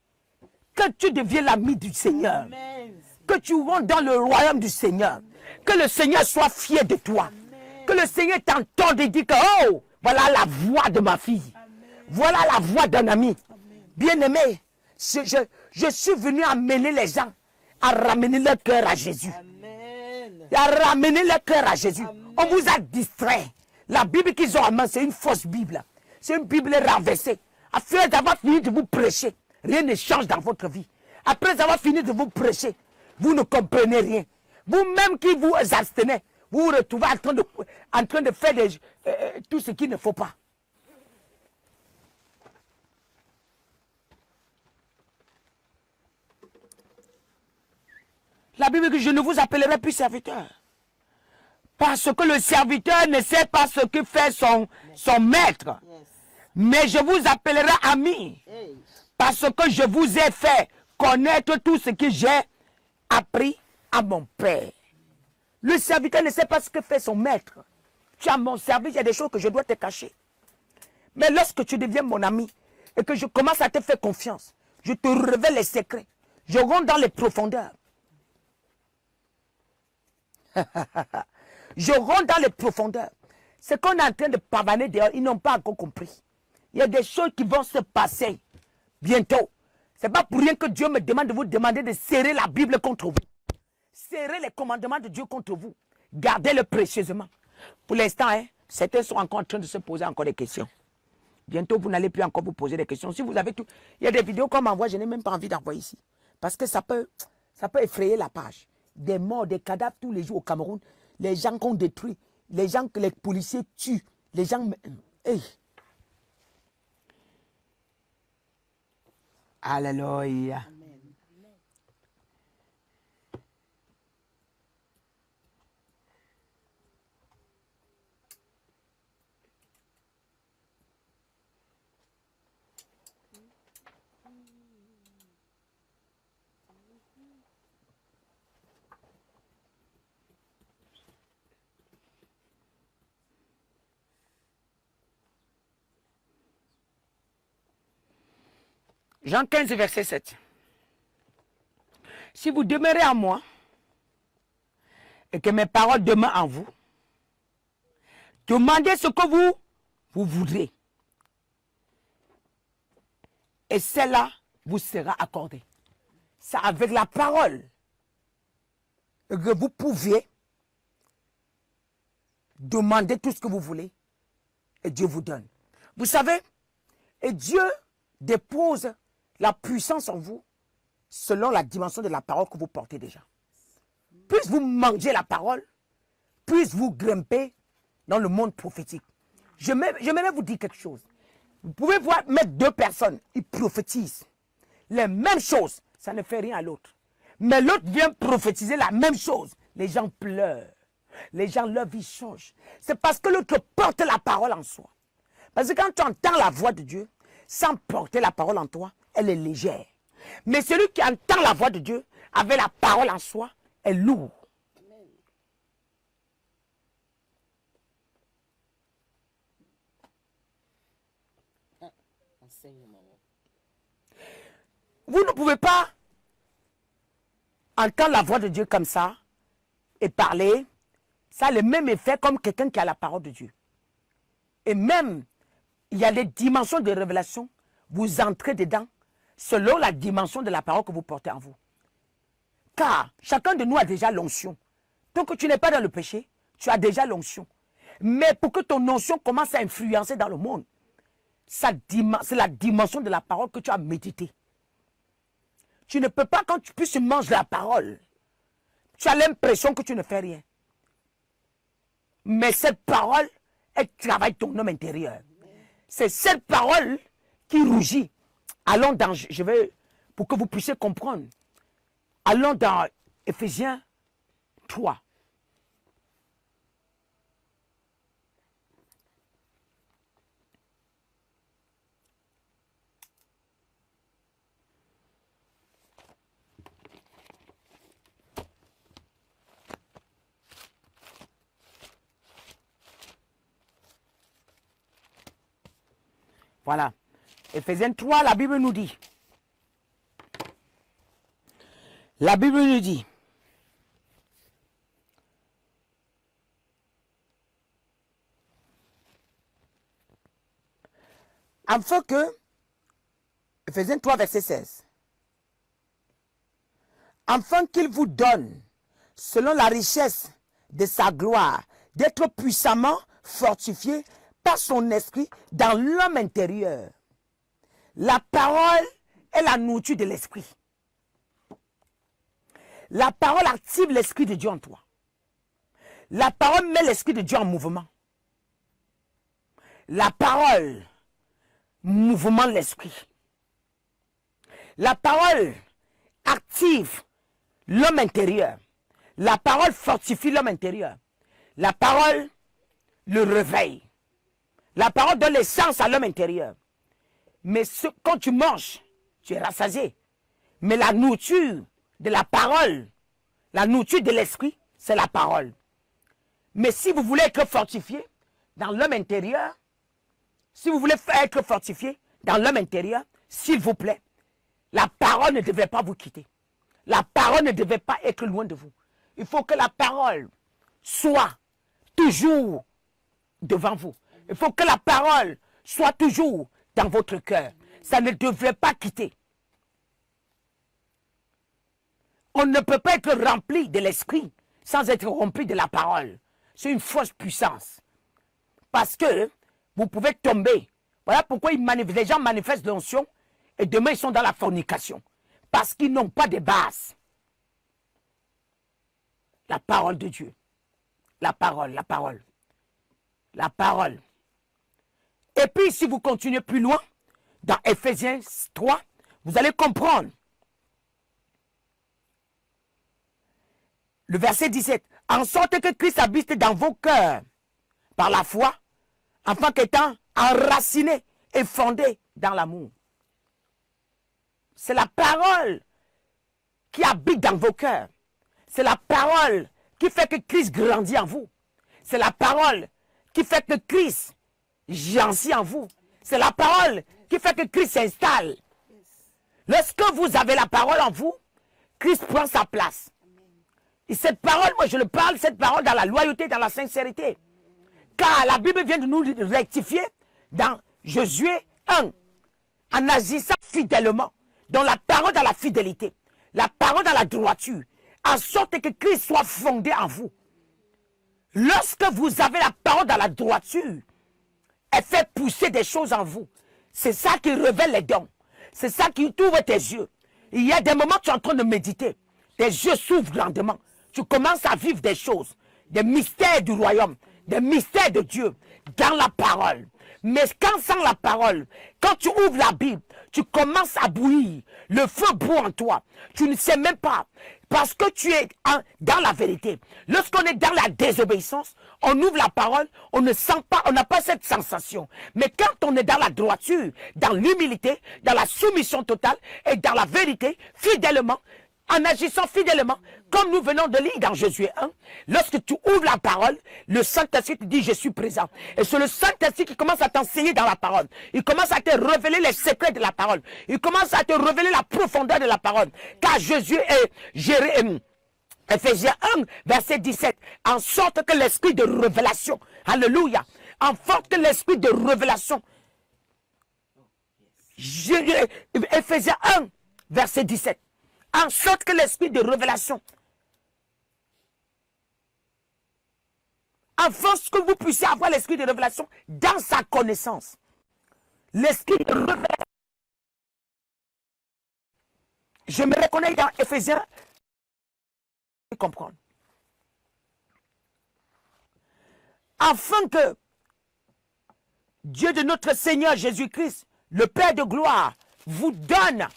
S1: Que tu deviens l'ami du Seigneur. Amen. Que tu rentres dans le royaume du Seigneur. Que le Seigneur soit fier de toi. Amen. Que le Seigneur t'entende et dit que, oh, voilà la voix de ma fille. Amen. Voilà la voix d'un ami. Bien-aimé, je suis venu amener les gens à ramener leur cœur à Jésus. Amen. À ramener leur cœur à Jésus. Amen. On vous a distrait. La Bible qu'ils ont en main, c'est une fausse Bible. C'est une Bible renversée. Après avoir fini de vous prêcher, rien ne change dans votre vie. Après avoir fini de vous prêcher, vous ne comprenez rien. Vous-même qui vous abstenez, vous vous retrouvez en train de faire tout ce qu'il ne faut pas. La Bible dit que je ne vous appellerai plus serviteur. Parce que le serviteur ne sait pas ce que fait son maître. Mais je vous appellerai ami. Parce que je vous ai fait connaître tout ce que j'ai appris à mon Père. Le serviteur ne sait pas ce que fait son maître. Tu as mon service, il y a des choses que je dois te cacher. Mais lorsque tu deviens mon ami et que je commence à te faire confiance, je te révèle les secrets. Je rentre dans les profondeurs. Je rentre dans les profondeurs. Ce qu'on est en train de pavaner dehors, ils n'ont pas encore compris. Il y a des choses qui vont se passer bientôt. Ce n'est pas pour rien que Dieu me demande de vous demander de serrer la Bible contre vous. Serrer les commandements de Dieu contre vous. Gardez-le précieusement. Pour l'instant, certains sont encore en train de se poser encore des questions. Bientôt, vous n'allez plus encore vous poser des questions. Si vous avez tout, il y a des vidéos qu'on m'envoie, je n'ai même pas envie d'envoyer ici. Parce que ça peut effrayer la page. Des morts, des cadavres tous les jours au Cameroun. Les gens qu'on détruit. Les gens que les policiers tuent. Les gens... Hey. Alléluia. Jean 15, verset 7. Si vous demeurez en moi et que mes paroles demeurent en vous, demandez ce que vous voudrez. Et cela vous sera accordé. C'est avec la parole que vous pouvez demander tout ce que vous voulez et Dieu vous donne. Vous savez, et Dieu dépose la puissance en vous selon la dimension de la parole que vous portez déjà. Plus vous mangez la parole, plus vous grimpez dans le monde prophétique. J'aimerais vous dire quelque chose. Vous pouvez mettre deux personnes, ils prophétisent les mêmes choses, ça ne fait rien à l'autre. Mais l'autre vient prophétiser la même chose. Les gens pleurent. Les gens, leur vie change. C'est parce que l'autre porte la parole en soi. Parce que quand tu entends la voix de Dieu, sans porter la parole en toi, elle est légère. Mais celui qui entend la voix de Dieu avec la parole en soi est lourd. Vous ne pouvez pas entendre la voix de Dieu comme ça et parler, ça a le même effet comme quelqu'un qui a la parole de Dieu. Et même, il y a des dimensions de révélation, vous entrez dedans selon la dimension de la parole que vous portez en vous. Car chacun de nous a déjà l'onction. Tant que tu n'es pas dans le péché, tu as déjà l'onction. Mais pour que ton onction commence à influencer dans le monde, c'est la dimension de la parole que tu as médité. Tu ne peux pas, quand tu manges la parole, tu as l'impression que tu ne fais rien. Mais cette parole, elle travaille ton homme intérieur. C'est cette parole qui rougit. Allons dans, pour que vous puissiez comprendre. Allons dans Éphésiens 3. Voilà. Éphésiens 3, la Bible nous dit. La Bible nous dit. Afin que, Éphésiens 3, verset 16. Afin qu'il vous donne, selon la richesse de sa gloire, d'être puissamment fortifié par son esprit dans l'homme intérieur. La parole est la nourriture de l'esprit. La parole active l'esprit de Dieu en toi. La parole met l'esprit de Dieu en mouvement. La parole mouvement l'esprit. La parole active l'homme intérieur. La parole fortifie l'homme intérieur. La parole le réveille. La parole donne l'essence à l'homme intérieur. Mais quand tu manges, tu es rassasié. Mais la nourriture de la parole, la nourriture de l'esprit, c'est la parole. Mais si vous voulez être fortifié dans l'homme intérieur, si vous voulez être fortifié dans l'homme intérieur, s'il vous plaît, la parole ne devrait pas vous quitter. La parole ne devait pas être loin de vous. Il faut que la parole soit toujours devant vous. Il faut que la parole soit toujours dans votre cœur. Ça ne devrait pas quitter. On ne peut pas être rempli de l'esprit sans être rempli de la parole. C'est une fausse puissance. Parce que vous pouvez tomber. Voilà pourquoi les gens manifestent l'onction et demain ils sont dans la fornication. Parce qu'ils n'ont pas de base. La parole de Dieu. La parole, la parole. La parole. Et puis si vous continuez plus loin, dans Éphésiens 3, vous allez comprendre. Le verset 17. En sorte que Christ habite dans vos cœurs par la foi, afin qu'étant enraciné et fondé dans l'amour. C'est la parole qui habite dans vos cœurs. C'est la parole qui fait que Christ grandit en vous. C'est la parole qui fait que Christ jancit en vous. C'est la parole qui fait que Christ s'installe. Lorsque vous avez la parole en vous, Christ prend sa place. Et cette parole, moi je le parle, cette parole dans la loyauté, dans la sincérité. Car la Bible vient de nous rectifier dans Josué 1, en agissant fidèlement, dans la parole dans la fidélité, la parole dans la droiture, en sorte que Christ soit fondé en vous. Lorsque vous avez la parole dans la droiture, elle fait pousser des choses en vous. C'est ça qui révèle les dons. C'est ça qui ouvre tes yeux. Il y a des moments où tu es en train de méditer. Tes yeux s'ouvrent grandement. Tu commences à vivre des choses, des mystères du royaume, des mystères de Dieu dans la parole. Mais quand sans la parole, quand tu ouvres la Bible, tu commences à bouillir. Le feu bout en toi. Tu ne sais même pas. Parce que tu es dans la vérité. Lorsqu'on est dans la désobéissance, on ouvre la parole, on ne sent pas, on n'a pas cette sensation. Mais quand on est dans la droiture, dans l'humilité, dans la soumission totale et dans la vérité, fidèlement, en agissant fidèlement, comme nous venons de lire dans Josué 1, lorsque tu ouvres la parole, le Saint-Esprit te dit, je suis présent. Et c'est le Saint-Esprit qui commence à t'enseigner dans la parole. Il commence à te révéler les secrets de la parole. Il commence à te révéler la profondeur de la parole. Car Jésus est géré. Ephésiens 1, verset 17, en sorte que l'esprit de révélation, alléluia, en sorte que l'esprit de révélation, Ephésiens 1, verset 17, en sorte que l'esprit de révélation, afin que vous puissiez avoir l'esprit de révélation dans sa connaissance. L'esprit de révélation. Je me reconnais dans Ephésiens, comprendre. Afin que Dieu de notre Seigneur Jésus-Christ, le Père de gloire, vous donne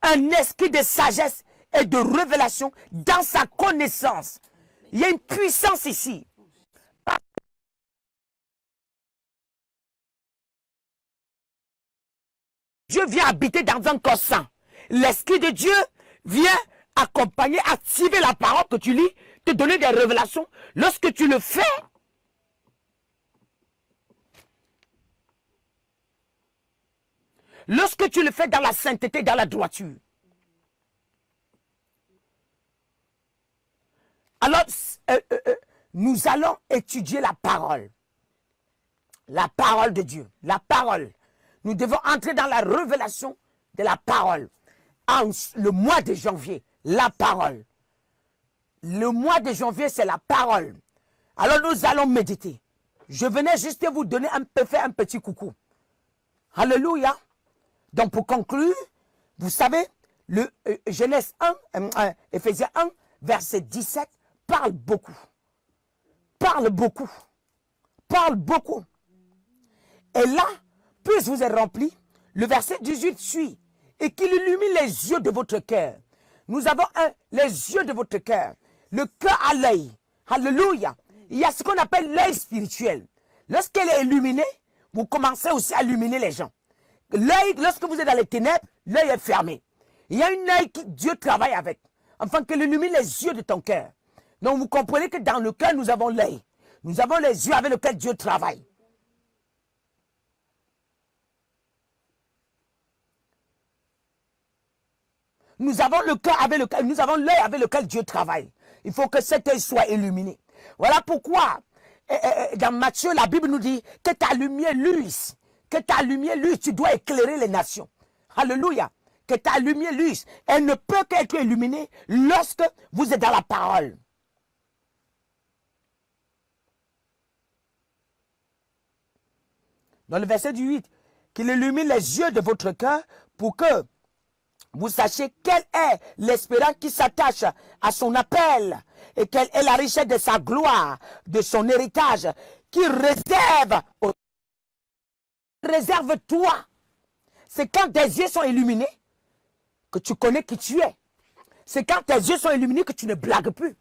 S1: un esprit de sagesse et de révélation dans sa connaissance. Il y a une puissance ici. Dieu vient habiter dans un corps saint. L'Esprit de Dieu vient accompagner, activer la parole que tu lis, te donner des révélations. Lorsque tu le fais, dans la sainteté, dans la droiture. Alors, nous allons étudier la parole. La parole de Dieu. La parole. Nous devons entrer dans la révélation de la parole. En le mois de janvier, la parole. Le mois de janvier, c'est la parole. Alors nous allons méditer. Je venais juste vous donner faire un petit coucou. Alléluia. Donc pour conclure, vous savez, le Genèse 1, Ephésiens 1, verset 17, parle beaucoup. Parle beaucoup. Parle beaucoup. Et là, plus vous êtes rempli, le verset 18 suit. Et qu'il illumine les yeux de votre cœur. Nous avons les yeux de votre cœur. Le cœur à l'œil. Alléluia. Il y a ce qu'on appelle l'œil spirituel. Lorsqu'elle est illuminée, vous commencez aussi à illuminer les gens. L'œil, lorsque vous êtes dans les ténèbres, l'œil est fermé. Il y a une œil que Dieu travaille avec, afin qu'elle illumine les yeux de ton cœur. Donc vous comprenez que dans le cœur, nous avons l'œil. Nous avons les yeux avec lesquels Dieu travaille. Nous avons le cœur avec lequel, nous avons l'œil avec lequel Dieu travaille. Il faut que cet œil soit illuminé. Voilà pourquoi, dans Matthieu, la Bible nous dit que ta lumière luise. Que ta lumière luise, tu dois éclairer les nations. Alléluia. Que ta lumière luise. Elle ne peut qu'être illuminée lorsque vous êtes dans la parole. Dans le verset du 8, qu'il illumine les yeux de votre cœur pour que vous sachiez quelle est l'espérance qui s'attache à son appel et quelle est la richesse de sa gloire, de son héritage, qui réserve toi. C'est quand tes yeux sont illuminés que tu connais qui tu es. C'est quand tes yeux sont illuminés que tu ne blagues plus.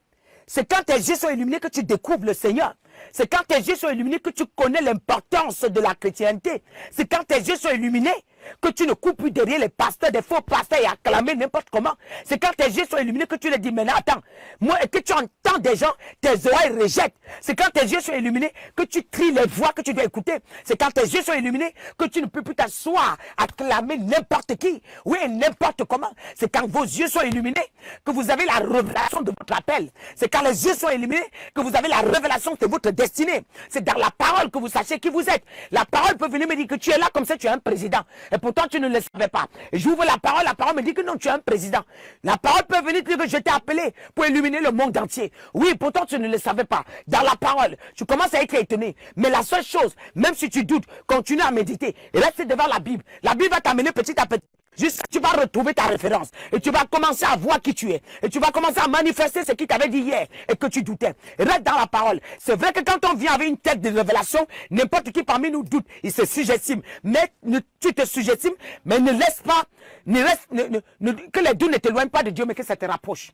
S1: C'est quand tes yeux sont illuminés que tu découvres le Seigneur. C'est quand tes yeux sont illuminés que tu connais l'importance de la chrétienté. C'est quand tes yeux sont illuminés que tu ne coupes plus derrière les pasteurs, des faux pasteurs et acclamer n'importe comment. C'est quand tes yeux sont illuminés que tu leur dis, maintenant attends, moi, et que tu entends des gens, tes oreilles rejettent. C'est quand tes yeux sont illuminés que tu tries les voix que tu dois écouter. C'est quand tes yeux sont illuminés que tu ne peux plus t'asseoir, acclamer n'importe qui, oui, n'importe comment. C'est quand vos yeux sont illuminés que vous avez la révélation de votre appel. C'est quand les yeux sont illuminés que vous avez la révélation de votre destinée. C'est dans la parole que vous sachez qui vous êtes. La parole peut venir me dire que tu es là comme ça, tu es un président. Et pourtant, tu ne le savais pas. Et j'ouvre la parole me dit que non, tu es un président. La parole peut venir dire que je t'ai appelé pour illuminer le monde entier. Oui, pourtant, tu ne le savais pas. Dans la parole, tu commences à être étonné. Mais la seule chose, même si tu doutes, continue à méditer. Et reste devant la Bible. La Bible va t'amener petit à petit. Juste, tu vas retrouver ta référence. Et tu vas commencer à voir qui tu es. Et tu vas commencer à manifester ce qu'il t'avait dit hier. Et que tu doutais. Reste dans la parole. C'est vrai que quand on vient avec une tête de révélation, n'importe qui parmi nous doute. Il se sujestime. Mais tu te sujestimes, mais ne laisse pas, que les doutes ne t'éloignent pas de Dieu, mais que ça te rapproche.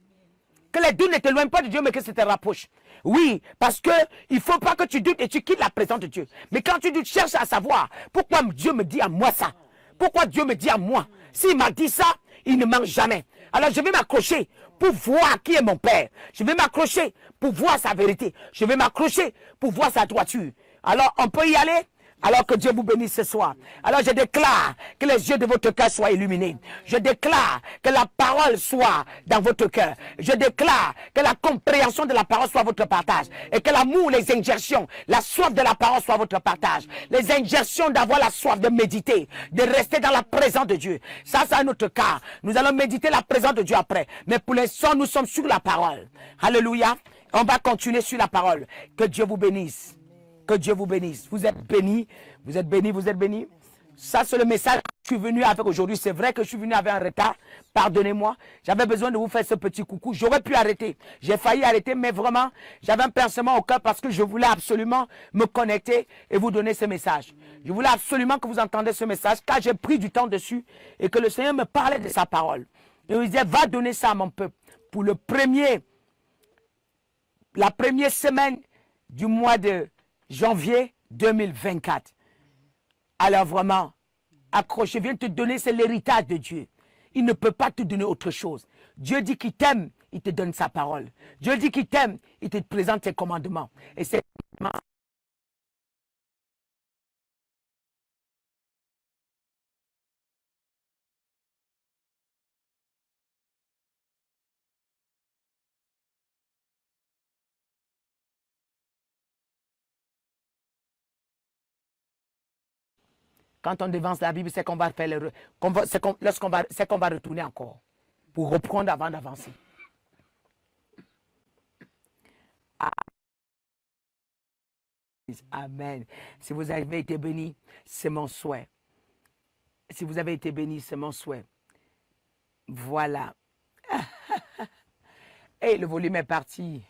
S1: Que les doutes ne t'éloignent pas de Dieu, mais que ça te rapproche. Oui, parce que il ne faut pas que tu doutes et tu quittes la présence de Dieu. Mais quand tu doutes, cherche à savoir pourquoi Dieu me dit à moi ça. Pourquoi Dieu me dit à moi? S'il m'a dit ça, Il ne manque jamais. Alors je vais m'accrocher pour voir qui est mon Père. Je vais m'accrocher pour voir sa vérité. Je vais m'accrocher pour voir sa droiture. Alors on peut y aller. Alors que Dieu vous bénisse ce soir. Alors je déclare que les yeux de votre cœur soient illuminés. Je déclare que la parole soit dans votre cœur. Je déclare que la compréhension de la parole soit votre partage. Et que l'amour, les injections, la soif de la parole soit votre partage. Les injections d'avoir la soif de méditer, de rester dans la présence de Dieu. Ça, c'est un autre cas. Nous allons méditer la présence de Dieu après. Mais pour l'instant, nous sommes sur la parole. Alléluia. On va continuer sur la parole. Que Dieu vous bénisse. Que Dieu vous bénisse. Vous êtes bénis, vous êtes bénis, vous êtes bénis. Ça, c'est le message que je suis venu avec aujourd'hui. C'est vrai que je suis venu avec un retard. Pardonnez-moi. J'avais besoin de vous faire ce petit coucou. J'aurais pu arrêter. J'ai failli arrêter, mais vraiment, j'avais un pincement au cœur parce que je voulais absolument me connecter et vous donner ce message. Je voulais absolument que vous entendiez ce message car j'ai pris du temps dessus et que le Seigneur me parlait de sa parole. Et il disait, va donner ça à mon peuple. Pour la première semaine du mois de janvier 2024. Alors vraiment, accroche, viens te donner, c'est l'héritage de Dieu. Il ne peut pas te donner autre chose. Dieu dit qu'il t'aime, il te donne sa parole. Dieu dit qu'il t'aime, il te présente ses commandements. Et c'est quand on devance la Bible, c'est qu'on va faire c'est qu'on va retourner encore pour reprendre avant d'avancer. Amen. Si vous avez été béni, c'est mon souhait. Si vous avez été béni, c'est mon souhait. Voilà. Et le volume est parti.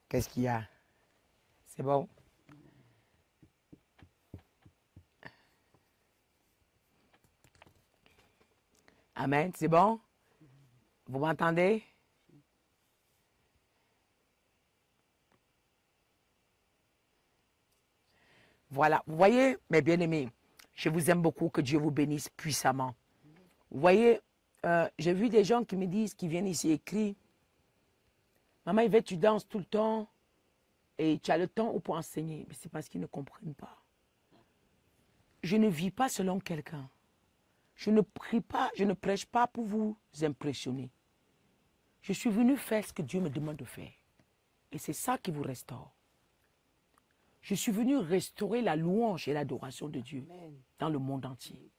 S1: Qu'est-ce qu'il y a? C'est bon? Amen, c'est bon? Vous m'entendez? Voilà, vous voyez, mes bien-aimés, je vous aime beaucoup, que Dieu vous bénisse puissamment. Vous voyez, j'ai vu des gens qui me disent, qui viennent ici écrire, maman, Yvette, tu danses tout le temps et tu as le temps pour enseigner. Mais c'est parce qu'ils ne comprennent pas. Je ne vis pas selon quelqu'un. Je ne prie pas, je ne prêche pas pour vous impressionner. Je suis venu faire ce que Dieu me demande de faire. Et c'est ça qui vous restaure. Je suis venu restaurer la louange et l'adoration de Dieu dans le monde entier.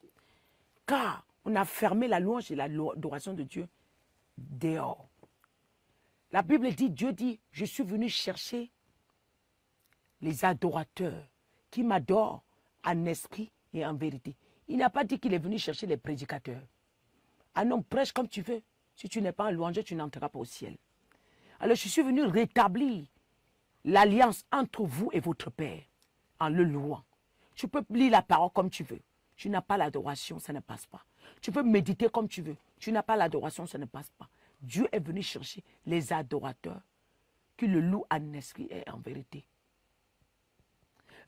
S1: Car on a fermé la louange et l'adoration de Dieu dehors. La Bible dit, Dieu dit, je suis venu chercher les adorateurs qui m'adorent en esprit et en vérité. Il n'a pas dit qu'il est venu chercher les prédicateurs. Ah non, prêche comme tu veux. Si tu n'es pas un louangeur, tu n'entreras pas au ciel. Alors je suis venu rétablir l'alliance entre vous et votre Père en le louant. Tu peux lire la parole comme tu veux. Tu n'as pas l'adoration, ça ne passe pas. Tu peux méditer comme tu veux. Tu n'as pas l'adoration, ça ne passe pas. Dieu est venu chercher les adorateurs qui le louent en esprit et en vérité.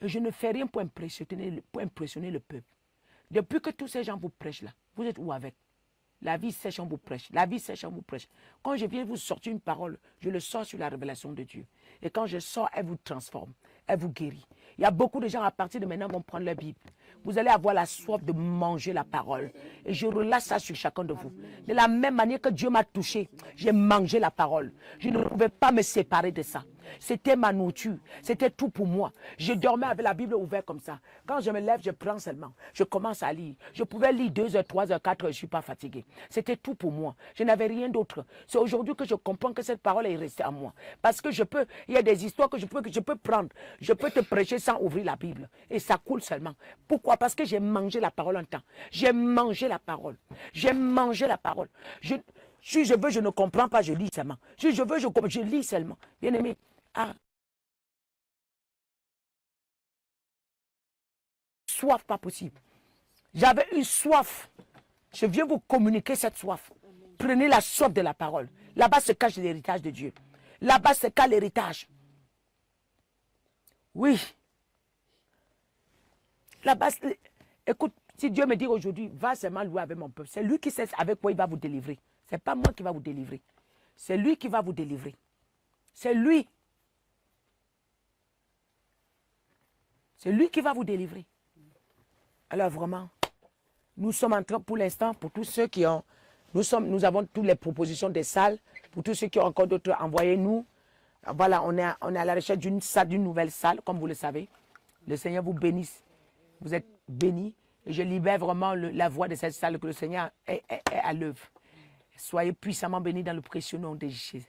S1: Et je ne fais rien pour impressionner le peuple. Depuis que tous ces gens vous prêchent là, vous êtes où avec? La vie sèche, on vous prêche. La vie sèche, on vous prêche. Quand je viens vous sortir une parole, je le sors sur la révélation de Dieu. Et quand je sors, elle vous transforme. Elle vous guérit. Il y a beaucoup de gens à partir de maintenant vont prendre leur Bible. Vous allez avoir la soif de manger la parole. Et je relâche ça sur chacun de vous. De la même manière que Dieu m'a touché, j'ai mangé la parole. Je ne pouvais pas me séparer de ça. C'était ma nourriture. C'était tout pour moi. Je dormais avec la Bible ouverte comme ça. Quand je me lève, je prends seulement. Je commence à lire. Je pouvais lire 2 heures, 3 heures, 4 heures. Je ne suis pas fatigué. C'était tout pour moi. Je n'avais rien d'autre. C'est aujourd'hui que je comprends que cette parole est restée à moi. Parce que il y a des histoires que je peux prendre. Je peux te prêcher sans ouvrir la Bible. Et ça coule seulement. Pourquoi? Parce que j'ai mangé la parole un temps. J'ai mangé la parole. J'ai mangé la parole. Si je veux, je ne comprends pas, je lis seulement. Si je veux, je lis seulement. Bien aimé. Ah. Soif, pas possible. J'avais une soif. Je viens vous communiquer cette soif. Prenez la soif de la parole. Là-bas se cache l'héritage de Dieu. Là-bas se cache l'héritage. Oui. Là-bas, écoute, Si Dieu me dit aujourd'hui, va seulement louer avec mon peuple, c'est lui qui sait avec quoi il va vous délivrer. Ce n'est pas moi qui va vous délivrer. C'est lui qui va vous délivrer. C'est lui. C'est lui qui va vous délivrer. Alors vraiment, nous sommes en train pour l'instant, pour tous ceux qui ont... Nous avons toutes les propositions des salles. Pour tous ceux qui ont encore d'autres, envoyez-nous. Voilà, on est à la recherche d'une nouvelle salle, comme vous le savez. Le Seigneur vous bénisse. Vous êtes bénis. Et je libère vraiment la voix de cette salle, que le Seigneur est à l'œuvre. Soyez puissamment bénis dans le précieux nom de Jésus.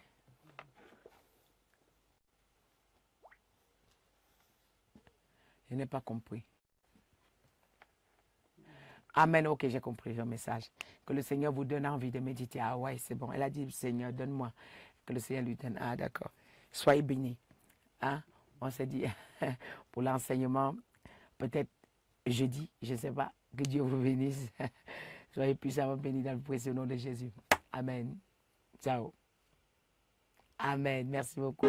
S1: Je n'ai pas compris. Amen. Ok, j'ai compris le message. Que le Seigneur vous donne envie de méditer. Ah ouais, c'est bon. Elle a dit, Seigneur, donne-moi. Que le Seigneur lui donne. Ah d'accord. Soyez bénis. Hein? On s'est dit, pour l'enseignement, peut-être jeudi, je ne sais pas. Que Dieu vous bénisse. Soyez puissamment bénis dans le précieux nom de Jésus. Amen. Ciao. Amen. Merci beaucoup.